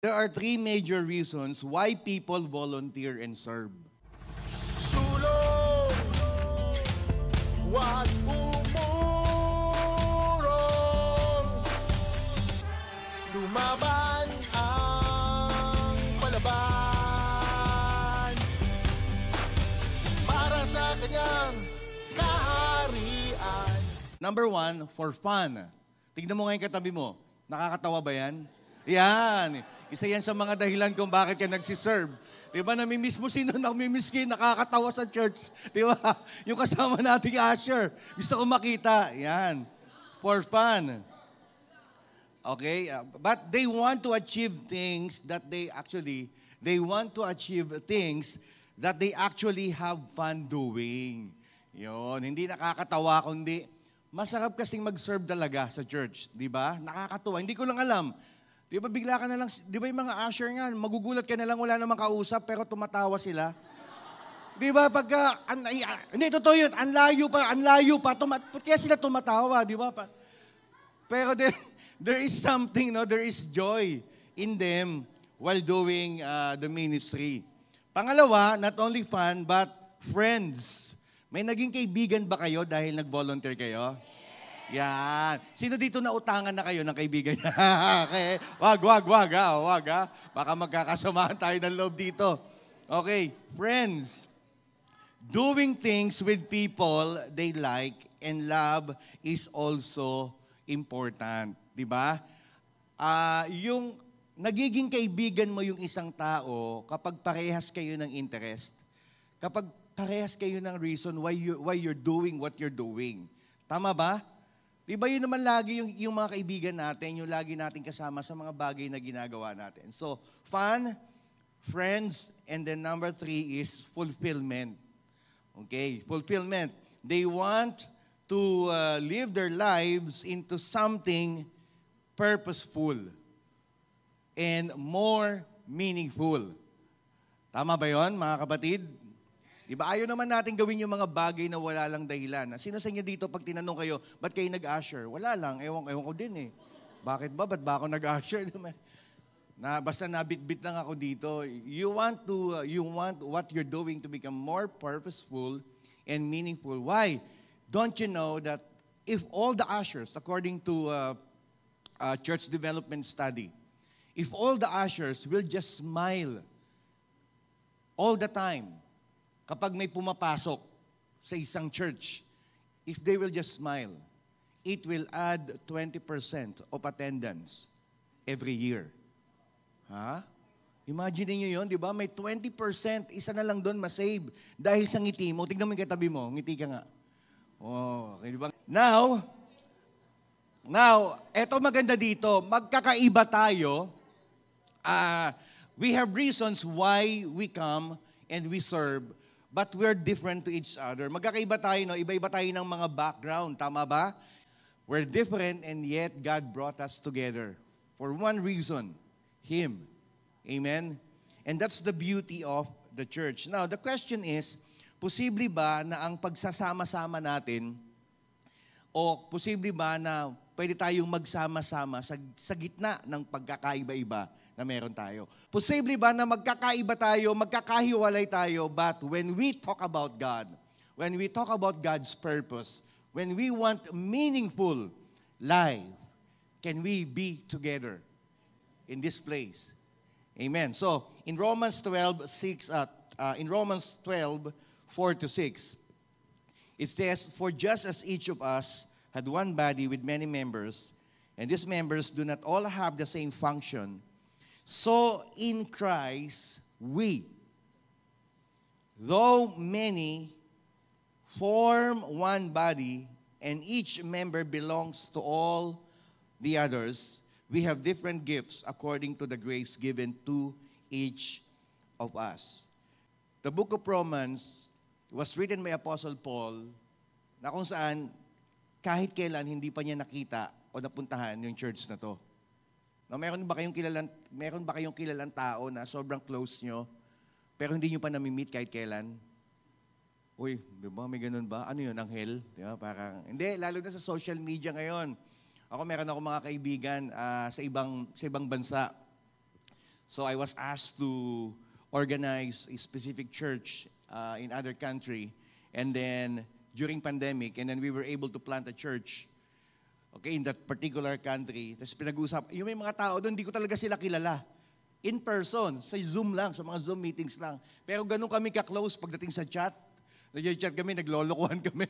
There are three major reasons why people volunteer and serve. Sulong, huwag umurong, lumaban ang palaban para sa kanyang kaharian. Number one, for fun. Tignan mo ngayon katabi mo. Nakakatawa ba yan? Yan. Isa yan sa mga dahilan kung bakit ka nagsiserve. Di ba, namimiss mo sino namimiss kayo, nakakatawa sa church. Di ba? Yung kasama nating usher. Gusto ko makita. Yan. For fun. Okay? But they want to achieve things that they actually have fun doing. Yun. Hindi nakakatawa, kundi masarap kasing mag-serve talaga sa church. Di ba? Nakakatuwa. Hindi ko lang alam. Di ba bigla ka na lang, di ba yung mga usher nga, magugulat ka na lang, wala namang kausap, pero tumatawa sila. Di ba pagka, hindi, totoo yun, ang layo pa, kaya sila tumatawa, di ba? Pero there is something, no, there is joy in them while doing the ministry. Pangalawa, not only fun, but friends. May naging kaibigan ba kayo dahil nag-volunteer kayo? Yan. Sino dito na utangan na kayo ng kaibigan niya? Okay. Wag ha. Baka magkakasamahan tayo ng loob dito. Okay. Friends, doing things with people they like and love is also important. Diba? Yung nagiging kaibigan mo yung isang tao kapag parehas kayo ng interest, kapag parehas kayo ng reason why you're doing what you're doing. Tama ba? Diba yun naman lagi yung mga kaibigan natin, yung lagi natin kasama sa mga bagay na ginagawa natin. So, fun, friends, and then number 3 is fulfillment. Okay, fulfillment. They want to live their lives into something purposeful and more meaningful. Tama ba yun, mga kapatid? Diba, ayaw naman natin gawin yung mga bagay na wala lang dahilan. Sino sa inyo dito, pag tinanong kayo, ba't kayo nag-usher? Wala lang, ewan ko din eh. Bakit ba? Ba't ba ako nag-usher? Basta nabit-bit lang ako dito. You want what you're doing to become more purposeful and meaningful. Why? Don't you know that if all the ushers, according to church development study, if all the ushers will just smile all the time, kapag may pumapasok sa isang church, if they will just smile, it will add 20% of attendance every year. Ha? Imagine niyo yun, di ba? May 20%, isa na lang doon masave dahil sa ngiti mo. Tignan mo yung katabi mo, ngiti ka nga. Oh, okay, di ba? Now, eto maganda dito, magkakaiba tayo. We have reasons why we come and we serve, but we're different to each other. Magkakaiba tayo, no? Iba-iba tayo ng mga background. Tama ba? We're different and yet God brought us together for one reason, Him. Amen? And that's the beauty of the church. Now, the question is, posible ba na ang pagsasama-sama natin o posible ba na pwede tayong magsama-sama sa gitna ng pagkakaiba-iba na meron tayo? Posible ba na magkakaiba tayo, magkakahiwalay tayo, but when we talk about God, when we talk about God's purpose, when we want meaningful life, can we be together in this place? Amen. So, in Romans 12, 4-6, it says, "For just as each of us had one body with many members, and these members do not all have the same function, so in Christ we, though many, form one body, and each member belongs to all the others. We have different gifts according to the grace given to each of us." The book of Romans was written by Apostle Paul, na kung saan kahit kailan hindi pa niya nakita o napuntahan yung church na to. No, meron ba kayong kilalang tao na sobrang close nyo, pero hindi nyo pa nami-meet kahit kailan? Uy, di ba, may ganun ba? Ano yun, anghel? Di ba, parang, hindi, lalo na sa social media ngayon. Meron ako mga kaibigan sa ibang bansa. So I was asked to organize a specific church in other country. And then during pandemic, and then we were able to plant a church, okay, in that particular country. Tapos pinag-usap, yung may mga tao doon, hindi ko talaga sila kilala. In person, sa Zoom lang, sa mga Zoom meetings lang. Pero ganun kami ka-close pagdating sa chat. Nag-chat kami, naglolokohan kami.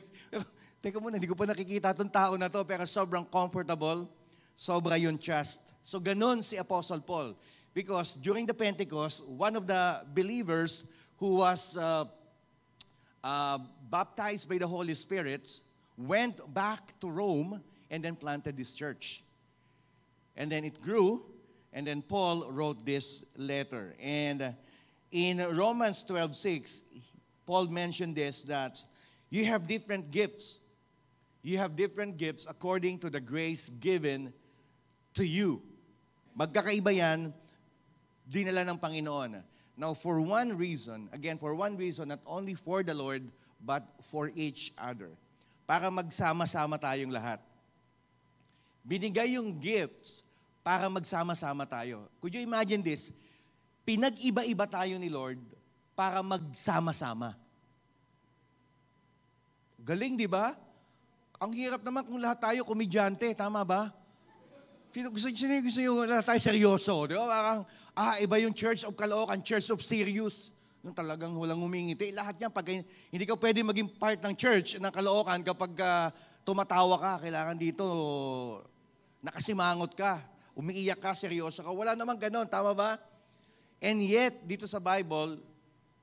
Teka muna, hindi ko pa nakikita itong tao na to, pero sobrang comfortable, sobra yung trust. So ganun si Apostle Paul. Because during the Pentecost, one of the believers who was baptized by the Holy Spirit went back to Rome and then planted this church. And then it grew, and then Paul wrote this letter. And in Romans 12:6, Paul mentioned this, that you have different gifts. You have different gifts according to the grace given to you. Magkakaiba yan, dinala ng Panginoon. Now, for one reason, not only for the Lord, but for each other. Para magsama-sama tayong lahat. Binigay yung gifts para magsama-sama tayo. Could you imagine this? Pinag-iba-iba tayo ni Lord para magsama-sama. Galing, di ba? Ang hirap naman kung lahat tayo komedyante, tama ba? Gusto nyo lahat tayo seryoso, di ba? Parang, iba yung Church of Caloocan, Church of Serious. Yung talagang walang humingiti. Lahat yan, pag hindi ka pwede maging part ng church ng Caloocan kapag tumatawa ka, kailangan dito, nakasimangot ka, umiiyak ka, seryoso ka. Wala namang ganon, tama ba? And yet, dito sa Bible,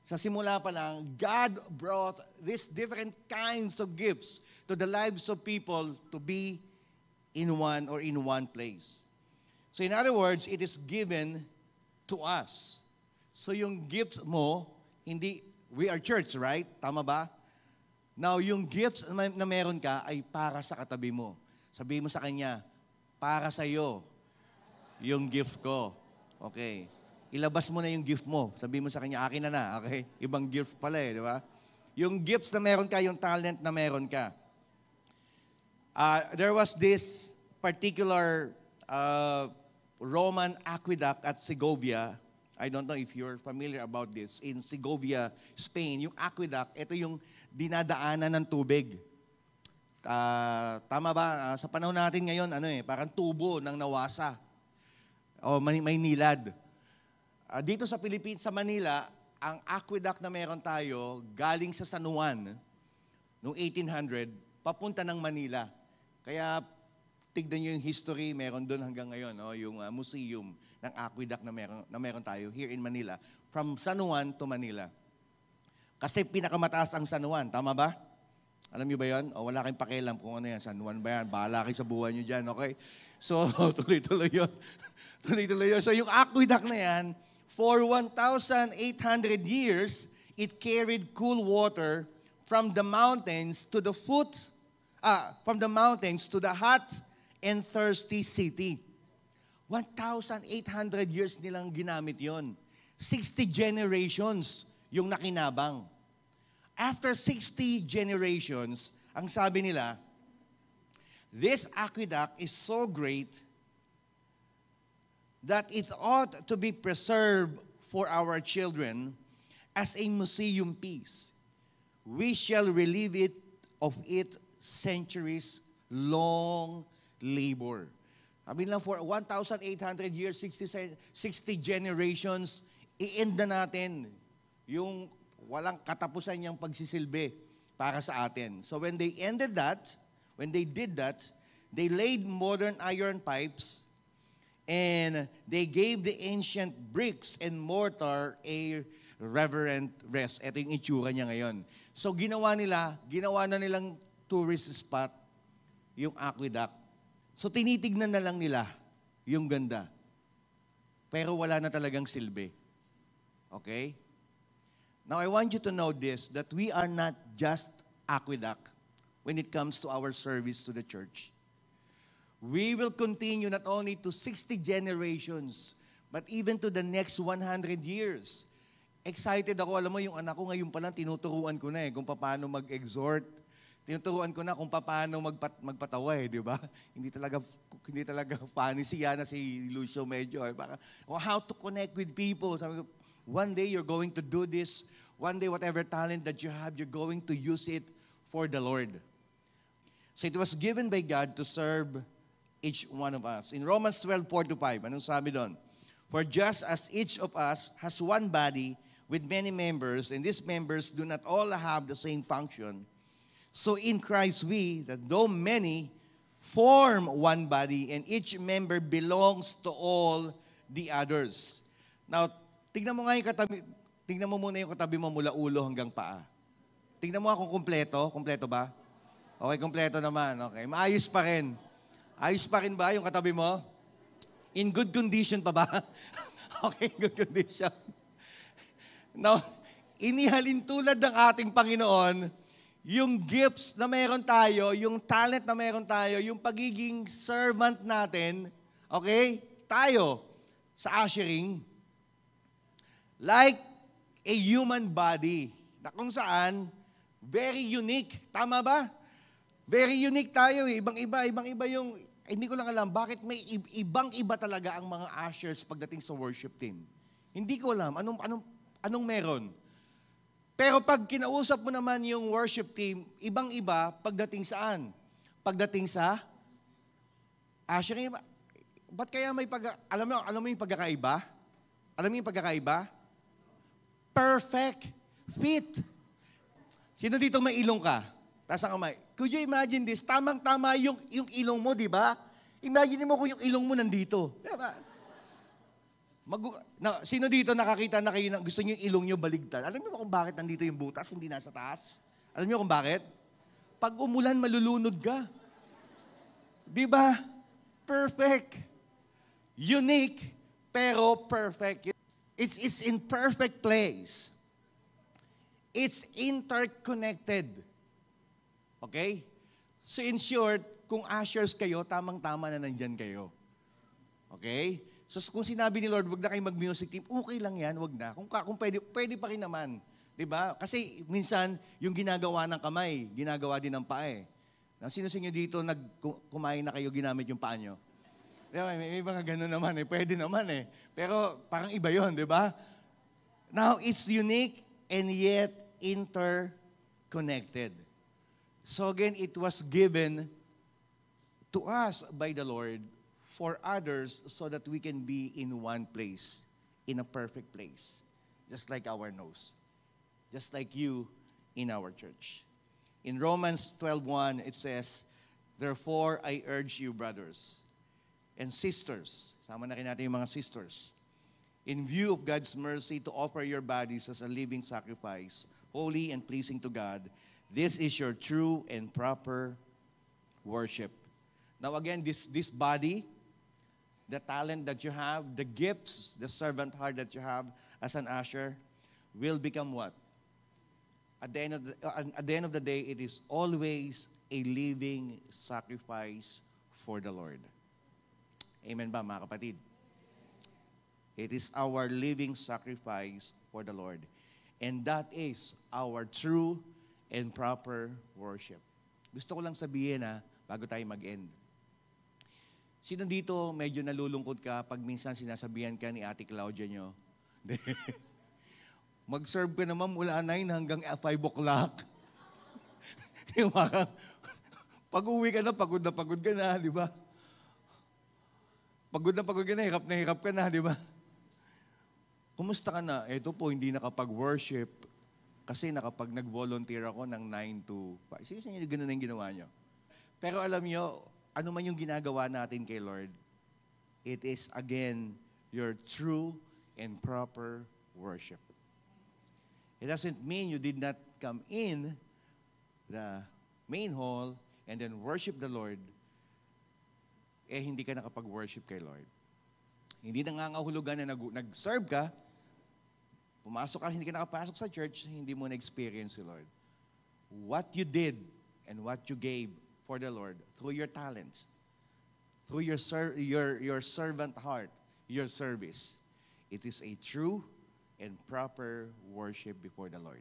sa simula pa lang, God brought these different kinds of gifts to the lives of people to be in one place. So in other words, it is given to us. So yung gifts mo, we are church, right? Tama ba? Now, yung gifts na meron ka ay para sa katabi mo. Sabihin mo sa kanya, para sa iyo, yung gift ko. Okay. Ilabas mo na yung gift mo. Sabihin mo sa kanya, akin na. Okay? Ibang gift pala di ba? Yung gifts na meron ka, yung talent na meron ka. There was this particular Roman aqueduct at Segovia. I don't know if you're familiar about this. In Segovia, Spain, yung aqueduct, ito yung dinadaanan ng tubig. Tama ba? Sa panahon natin ngayon, parang tubo ng nawasa. O may nilad. Dito sa Pilipinas, sa Manila, ang aqueduct na meron tayo, galing sa San Juan, noong 1800, papunta ng Manila. Kaya, tignan nyo yung history, meron doon hanggang ngayon, yung museum ng aqueduct na meron tayo here in Manila, from San Juan to Manila. Kasi pinakamataas ang San Juan, tama ba? Alam nyo ba yun? O wala kayong pakialam kung ano yan, San Juan ba yan? Bahala kayo sa buhay nyo dyan, okay? So, tuloy-tuloy yun. Tuloy-tuloy yun. So, yung aqueduct na yan, for 1,800 years, it carried cool water from the mountains to the hot and thirsty city. 1,800 years nilang ginamit yon. 60 generations yung nakinabang. After 60 generations, ang sabi nila, this aqueduct is so great that it ought to be preserved for our children as a museum piece. We shall relieve it of its centuries long labor. Sabi lang, for 1,800 years, 60 generations, i-end na natin yung walang katapusan niyang pagsisilbi para sa atin. So when they did that, they laid modern iron pipes and they gave the ancient bricks and mortar a reverent rest. Ito yung itsura niya ngayon. So ginawa na nilang tourist spot yung aqueduct. So tinitignan na lang nila yung ganda. Pero wala na talagang silbi. Okay? Now I want you to know this, that we are not just aqueduct when it comes to our service to the church. We will continue not only to 60 generations, but even to the next 100 years. Excited ako. Alam mo, yung anak ko ngayon pa lang, tinuturuan ko na kung paano mag-exhort, tinuturuan ko na kung paano magpatawa di ba? Hindi talaga funny si Yana, si Lucio medyo. Baka, how to connect with people. Sabi ko, one day you're going to do this. One day whatever talent that you have, you're going to use it for the Lord. So it was given by God to serve each one of us. In Romans 12:4-5, anong sabi doon? For just as each of us has one body with many members, and these members do not all have the same function, so in Christ we, that though many, form one body, and each member belongs to all the others. Now, tignan mo muna yung katabi mo mula ulo hanggang paa. Tignan mo ako kumpleto. Kumpleto ba? Okay, kumpleto naman. Okay, maayos pa rin. Ayos pa rin ba yung katabi mo? In good condition pa ba? Okay, good condition. Now, inihalin tulad ng ating Panginoon, yung gifts na meron tayo, yung talent na meron tayo, yung pagiging servant natin, okay, tayo, sa ushering, like a human body, na kung saan, very unique. Tama ba? Very unique tayo eh. Ibang-iba yung, hindi ko lang alam, bakit may ibang-iba talaga ang mga ushers pagdating sa worship team. Hindi ko alam, anong meron? Pero pag kinausap mo naman yung worship team, ibang-iba pagdating saan? Pagdating sa ushering. Ba't kaya may alam mo yung pagkakaiba? Alam mo yung pagkakaiba? Perfect fit. Sino dito may ilong ka? Taas ang kamay. Could you imagine this? Tamang-tama yung ilong mo, di ba? Imagine mo kung yung ilong mo nandito. Di ba? Sino dito nakakita na kayo na gusto niyo yung ilong niyo baligtad? Alam niyo ba kung bakit nandito yung butas, hindi nasa taas? Alam niyo kung bakit? Pag umulan, malulunod ka. Di ba? Perfect. Unique, pero perfect. It's in perfect place. It's interconnected. Okay? So in short, kung ushers kayo, tamang-tama na nandyan kayo. Okay? So kung sinabi ni Lord, wag na kayo mag-music team, okay lang yan, wag na. Kung pwede pa rin naman. 'Di ba? Kasi minsan, yung ginagawa ng kamay, ginagawa din ng paa eh. Sino sa inyo dito, kumain na kayo, ginamit yung paa nyo? Diba? May mga gano'n naman eh, pwede naman eh. Pero parang iba yon, di ba? Now, it's unique and yet interconnected. So again, it was given to us by the Lord for others so that we can be in one place, in a perfect place, just like our nose, just like you in our church. In Romans 12:1, it says, therefore, I urge you, brothers and sisters, sama na rin natin yung mga sisters, in view of God's mercy, to offer your bodies as a living sacrifice, holy and pleasing to God. This is your true and proper worship. Now again, this body, the talent that you have, the gifts, the servant heart that you have as an usher, will become what? At the end of the day, it is always a living sacrifice for the Lord. Amen ba, mga kapatid? It is our living sacrifice for the Lord. And that is our true and proper worship. Gusto ko lang sabihin bago tayo mag-end. Sino dito medyo nalulungkot ka pag minsan sinasabihan ka ni Ate Claudia nyo? Mag-serve ka naman mula 9 hanggang 5 o'clock. Pag uwi ka na pagod ka na, di ba? Pagod ka na hirap ka na, di ba? Kumusta ka na? Ito po, hindi nakapag-worship kasi nag-volunteer ako ng 9 to 5. Sige, ganun na yung ginawa nyo. Pero alam nyo, ano man yung ginagawa natin kay Lord, it is again your true and proper worship. It doesn't mean you did not come in the main hall and then worship the Lord, hindi ka nakapag-worship kay Lord. Hindi nangangahulugan na nag-serve ka, pumasok ka, hindi ka nakapasok sa church, hindi mo na-experience si Lord. What you did and what you gave for the Lord through your talents, through your servant heart, your service, it is a true and proper worship before the Lord.